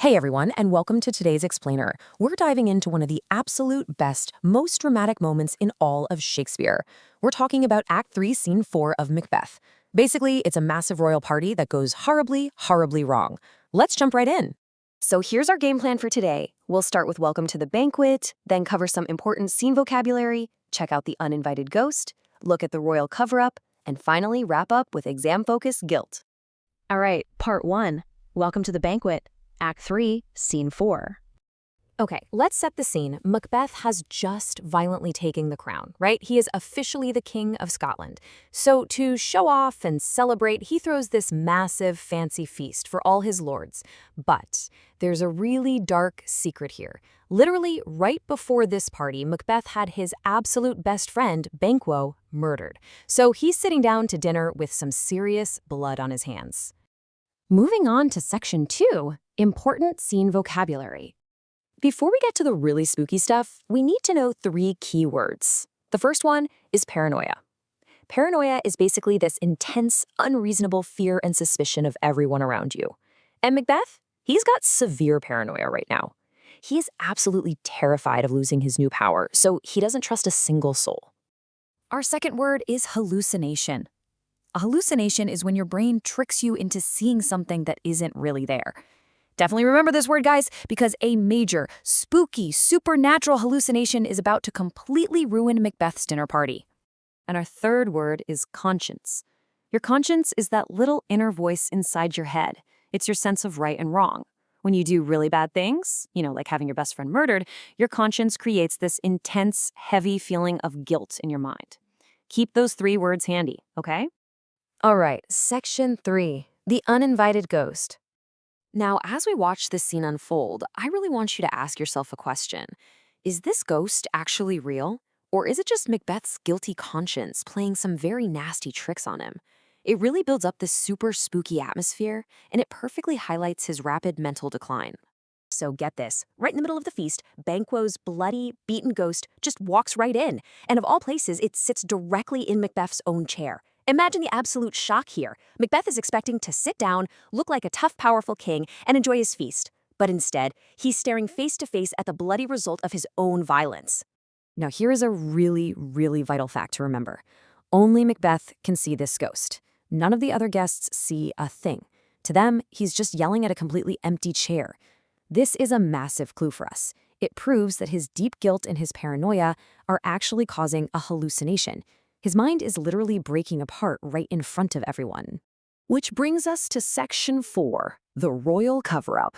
Hey everyone, and welcome to today's Explainer. We're diving into one of the absolute best, most dramatic moments in all of Shakespeare. We're talking about Act 3, Scene 4 of Macbeth. Basically, it's a massive royal party that goes horribly, horribly wrong. Let's jump right in. So here's our game plan for today. We'll start with Welcome to the Banquet, then cover some important scene vocabulary, check out the uninvited ghost, look at the royal cover-up, and finally wrap up with exam-focused guilt. All right, Part 1. Welcome to the Banquet. Act 3, Scene 4. Okay, let's set the scene. Macbeth has just violently taken the crown, right? He is officially the King of Scotland. So to show off and celebrate, he throws this massive fancy feast for all his lords. But there's a really dark secret here. Literally, right before this party, Macbeth had his absolute best friend, Banquo, murdered. So he's sitting down to dinner with some serious blood on his hands. Moving on to Section 2, Important Scene Vocabulary. Before we get to the really spooky stuff, we need to know 3 key words. The first one is paranoia. Paranoia is basically this intense, unreasonable fear and suspicion of everyone around you. And Macbeth, he's got severe paranoia right now. He is absolutely terrified of losing his new power, so he doesn't trust a single soul. Our second word is hallucination. A hallucination is when your brain tricks you into seeing something that isn't really there. Definitely remember this word, guys, because a major, spooky, supernatural hallucination is about to completely ruin Macbeth's dinner party. And our third word is conscience. Your conscience is that little inner voice inside your head. It's your sense of right and wrong. When you do really bad things, like having your best friend murdered, your conscience creates this intense, heavy feeling of guilt in your mind. Keep those 3 words handy, okay? All right, Section 3, the uninvited ghost. Now, as we watch this scene unfold, I really want you to ask yourself a question. Is this ghost actually real? Or is it just Macbeth's guilty conscience playing some very nasty tricks on him? It really builds up this super spooky atmosphere, and it perfectly highlights his rapid mental decline. So get this, right in the middle of the feast, Banquo's bloody, beaten ghost just walks right in, and of all places, it sits directly in Macbeth's own chair. Imagine the absolute shock here. Macbeth is expecting to sit down, look like a tough, powerful king, and enjoy his feast. But instead, he's staring face to face at the bloody result of his own violence. Now, here is a really, really vital fact to remember. Only Macbeth can see this ghost. None of the other guests see a thing. To them, he's just yelling at a completely empty chair. This is a massive clue for us. It proves that his deep guilt and his paranoia are actually causing a hallucination. His mind is literally breaking apart right in front of everyone. Which brings us to Section 4, the royal cover-up.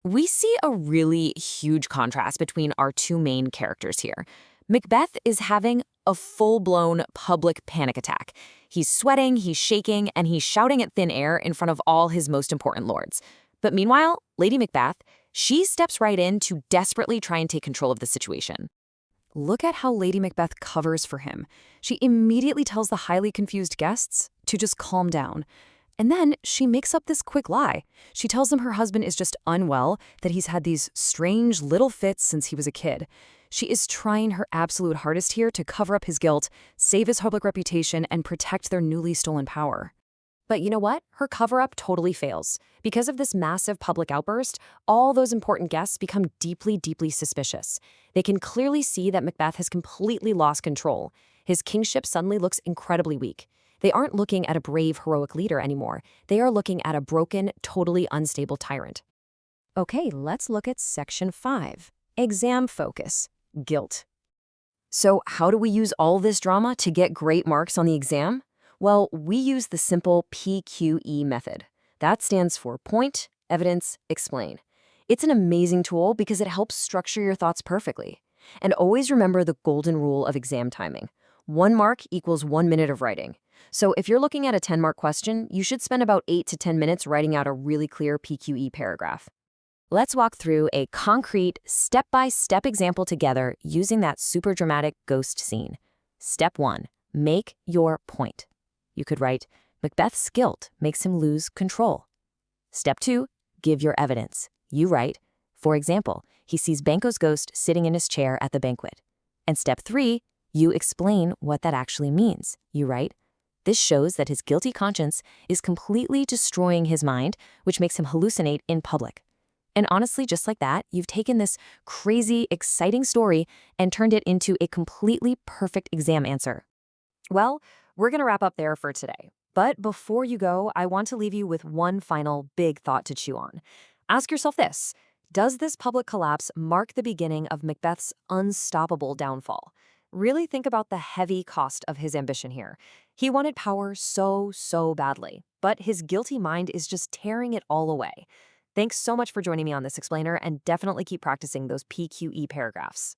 We see a really huge contrast between our 2 main characters here. Macbeth is having a full-blown public panic attack. He's sweating, he's shaking, and he's shouting at thin air in front of all his most important lords. But meanwhile, Lady Macbeth, she steps right in to desperately try and take control of the situation. Look at how Lady Macbeth covers for him. She immediately tells the highly confused guests to just calm down. And then she makes up this quick lie. She tells them her husband is just unwell, that he's had these strange little fits since he was a kid. She is trying her absolute hardest here to cover up his guilt, save his public reputation, and protect their newly stolen power. But you know what? Her cover-up totally fails. Because of this massive public outburst, all those important guests become deeply, deeply suspicious. They can clearly see that Macbeth has completely lost control. His kingship suddenly looks incredibly weak. They aren't looking at a brave, heroic leader anymore. They are looking at a broken, totally unstable tyrant. Okay, let's look at Section 5. Exam focus. Guilt. So how do we use all this drama to get great marks on the exam? Well, we use the simple PQE method. That stands for Point, Evidence, Explain. It's an amazing tool because it helps structure your thoughts perfectly. And always remember the golden rule of exam timing. 1 mark equals 1 minute of writing. So if you're looking at a 10-mark question, you should spend about 8 to 10 minutes writing out a really clear PQE paragraph. Let's walk through a concrete, step-by-step example together using that super dramatic ghost scene. Step 1, make your point. You could write, Macbeth's guilt makes him lose control. Step 2, give your evidence. You write, for example, he sees Banquo's ghost sitting in his chair at the banquet. And step 3, you explain what that actually means. You write, this shows that his guilty conscience is completely destroying his mind, which makes him hallucinate in public. And honestly, just like that, you've taken this crazy, exciting story and turned it into a completely perfect exam answer. Well, we're going to wrap up there for today. But before you go, I want to leave you with one final big thought to chew on. Ask yourself this: does this public collapse mark the beginning of Macbeth's unstoppable downfall? Really think about the heavy cost of his ambition here. He wanted power so badly, but his guilty mind is just tearing it all away. Thanks so much for joining me on this explainer, and definitely keep practicing those PQE paragraphs.